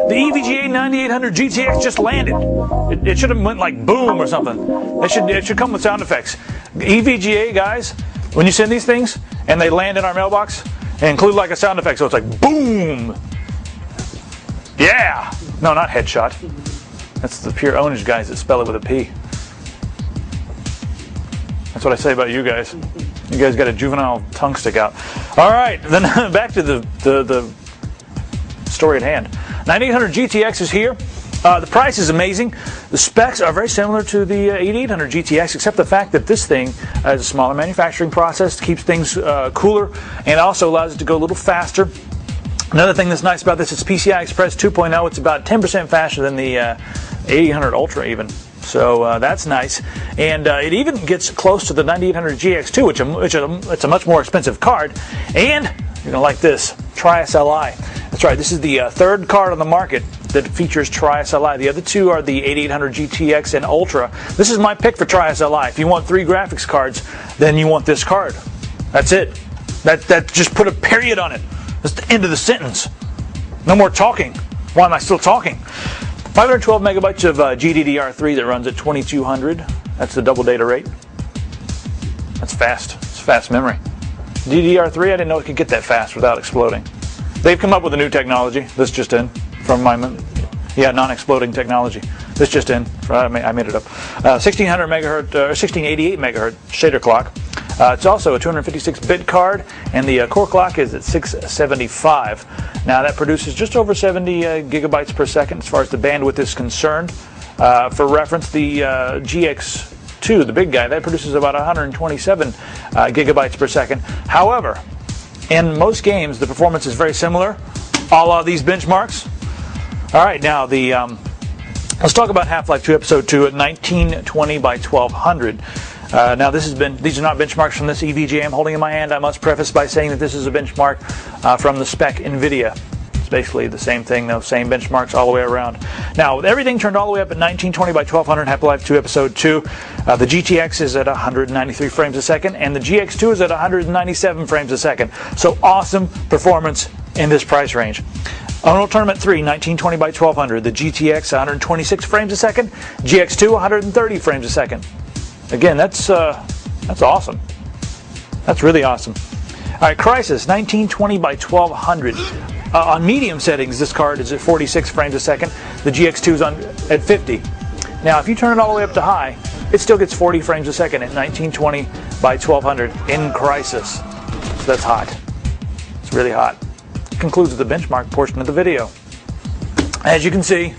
The EVGA 9800 GTX just landed. It should have went like boom or something. It should come with sound effects. EVGA guys, when you send these things and they land in our mailbox, and include like a sound effect, so it's like boom. Yeah. No, not headshot. That's the pure ownage guys that spell it with a P. That's what I say about you guys. You guys got a juvenile tongue stick out. All right, then back to the story at hand. 9800 GTX is here. The price is amazing. The specs are very similar to the 8800 GTX, except the fact that this thing has a smaller manufacturing process, keeps things cooler, and also allows it to go a little faster. Another thing that's nice about this is PCI Express 2.0. It's about 10% faster than the 8800 Ultra even. So that's nice. And it even gets close to the 9800 GX2, which it's a much more expensive card. And you're going to like this, Tri-SLI. That's right, this is the third card on the market that features Tri-SLI. The other two are the 8800 GTX and Ultra. This is my pick for Tri-SLI. If you want 3 graphics cards, then you want this card. That's it. That just put a period on it. That's the end of the sentence. No more talking. Why am I still talking? 512 megabytes of GDDR3 that runs at 2200. That's the double data rate. That's fast. It's fast memory. DDR3, I didn't know it could get that fast without exploding. They've come up with a new technology. This just in from my non-exploding technology. This just in. I made it up. 1600 megahertz or 1688 megahertz shader clock. It's also a 256-bit card, and the core clock is at 675. Now that produces just over 70 gigabytes per second as far as the bandwidth is concerned. For reference, the GX2, the big guy, that produces about 127 gigabytes per second. However, in most games, the performance is very similar, a la these benchmarks. All right, now let's talk about Half-Life 2 Episode 2 at 1920 by 1200. Now these are not benchmarks from this EVGA I'm holding in my hand. I must preface by saying that this is a benchmark from the spec NVIDIA. It's basically the same thing, though, same benchmarks all the way around. Now, with everything turned all the way up at 1920 by 1200, Half-Life 2 Episode 2, the GTX is at 193 frames a second, and the GX2 is at 197 frames a second. So awesome performance in this price range. Unreal Tournament 3, 1920 by 1200, the GTX 126 frames a second, GX2 130 frames a second. Again, that's awesome. That's really awesome. All right, Crysis, 1920 by 1200. On medium settings, this card is at 46 frames a second. The GX2 is at 50. Now, if you turn it all the way up to high, it still gets 40 frames a second at 1920 by 1200 in Crysis. So that's hot. It's really hot. It concludes the benchmark portion of the video. As you can see,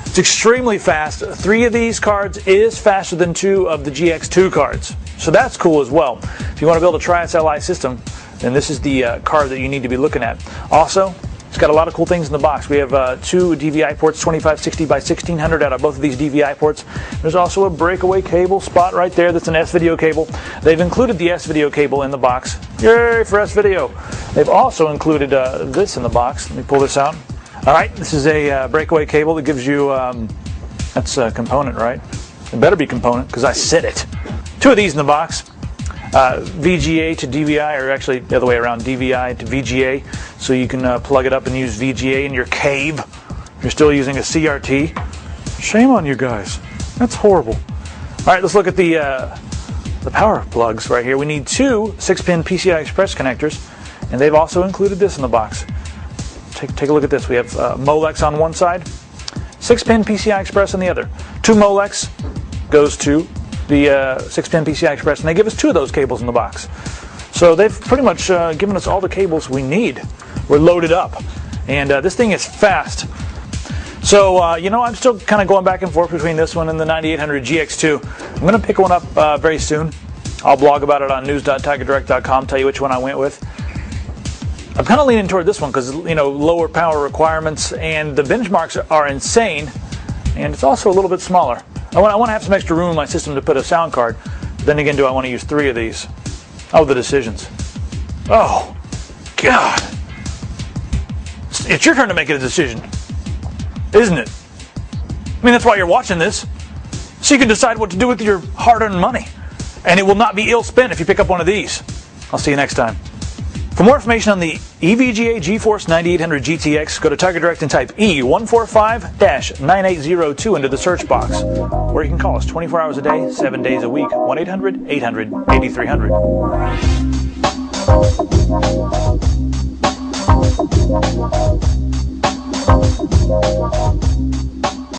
it's extremely fast. 3 of these cards is faster than 2 of the GX2 cards. So that's cool as well. If you want to build a Tri-SLI system, then this is the card that you need to be looking at. Also, it's got a lot of cool things in the box. We have 2 DVI ports, 2560 by 1600 out of both of these DVI ports. There's also a breakaway cable spot right there that's an S-Video cable. They've included the S-Video cable in the box. Yay for S-Video. They've also included this in the box. Let me pull this out. All right, this is a breakaway cable that gives you, that's a component, right? It better be component because I said it. 2 of these in the box. VGA to DVI, or actually the other way around, DVI to VGA, so you can plug it up and use VGA in your cave. You're still using a CRT. Shame on you guys. That's horrible. All right, let's look at the power plugs right here. We need 2 6-pin PCI Express connectors, and they've also included this in the box. Take a look at this. We have Molex on one side, 6-pin PCI Express on the other. 2 Molex goes to the 6-pin PCI Express, and they give us 2 of those cables in the box. So they've pretty much given us all the cables we need. We're loaded up, and this thing is fast. So I'm still kind of going back and forth between this one and the 9800 GX2. I'm going to pick one up very soon. I'll blog about it on news.tigerdirect.com, tell you which one I went with. I'm kind of leaning toward this one because, lower power requirements, and the benchmarks are insane, and it's also a little bit smaller. I want to have some extra room in my system to put a sound card. But then again, do I want to use 3 of these? Oh, the decisions. Oh, God. It's your turn to make a decision, isn't it? I mean, that's why you're watching this, so you can decide what to do with your hard-earned money. And it will not be ill spent if you pick up one of these. I'll see you next time. For more information on the EVGA GeForce 9800 GTX, go to Tiger Direct and type E145-9802 into the search box, or you can call us 24 hours a day, 7 days a week, 1-800-800-8300.